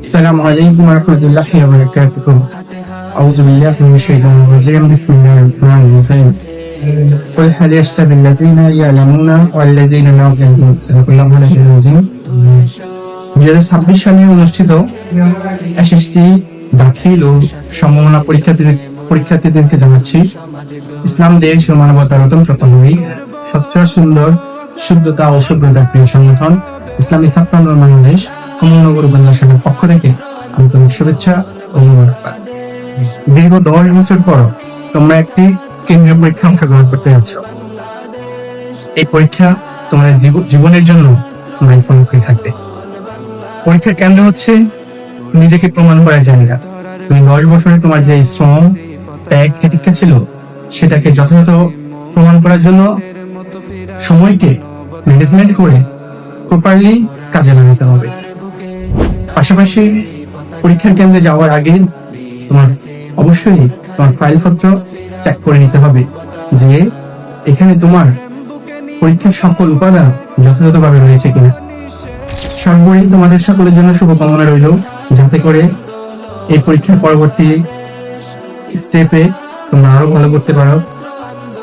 السلام عليكم ورحمة الله وبركاته. أعوذ بالله من الشيطان الرجيم. بسم الله الرحمن الرحيم. قل هل يستوي الذين يعلمون والذين لا يعلمون. صدق الله العظيم. 2026 সালে অনুষ্ঠিত এসএসসি দাখিল ও সম্ভাবনা পরীক্ষার্থীদেরকে জানাচ্ছি ইসলাম দেশ ও মানবতার অতন্ত্র প্রহরী স্বচ্ছ সুন্দর শুদ্ধতা ও শুভ্রতার প্রিয় সংগঠন ইসলামী ছাত্র আন্দোলন বাংলাদেশ কমলনগর উপজেলা শাখার পক্ষ থেকে আন্তরিক শুভেচ্ছা ও মোবারকবাদ। দীর্ঘ 10 বছর পর তোমরা একটি কেন্দ্রীয় পরীক্ষা অংশগ্রহণ করতে যাচ্ছ। এই পরীক্ষা তোমাদের জীবনের জন্য মাইলফলক হয়ে থাকবে। পরীক্ষার কেন্দ্র হচ্ছে নিজেকে প্রমাণ করার জায়গা। তুমি 10 বছরে তোমার যে শ্রম ত্যাগ প্রতীক্ষা ছিল সেটাকে যথাযথ প্রমাণ করার জন্য সময়কে ম্যানেজমেন্ট করে প্রপারলি কাজে লাগাতে হবে। পাশাপাশি পরীক্ষার কেন্দ্রে যাওয়ার আগে তোমার অবশ্যই তোমার ফাইলপত্র চেক করে নিতে হবে যে এখানে তোমার পরীক্ষার সকল উপাদান যথাযথভাবে রয়েছে কিনা। সর্বোপরি তোমাদের সকলের জন্য শুভকামনা রইল যাতে করে এই পরীক্ষার পরবর্তী স্টেপে তোমরা আরো ভালো করতে পারো,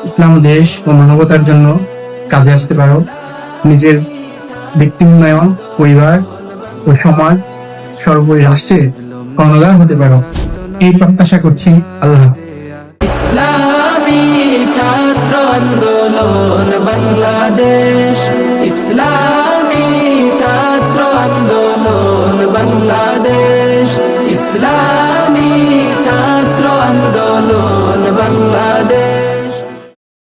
ইসলাম দেশ ও মানবতার জন্য কাজে আসতে পারো, নিজের ব্যক্তি উন্নয়ন, পরিবার ও সমাজ, সর্বোপরি রাষ্ট্রের কর্ণধার হতে পারো। এই প্রত্যাশা করছি। আল্লাহ হাফেজ। ইসলামী ছাত্র আন্দোলন বাংলাদেশ।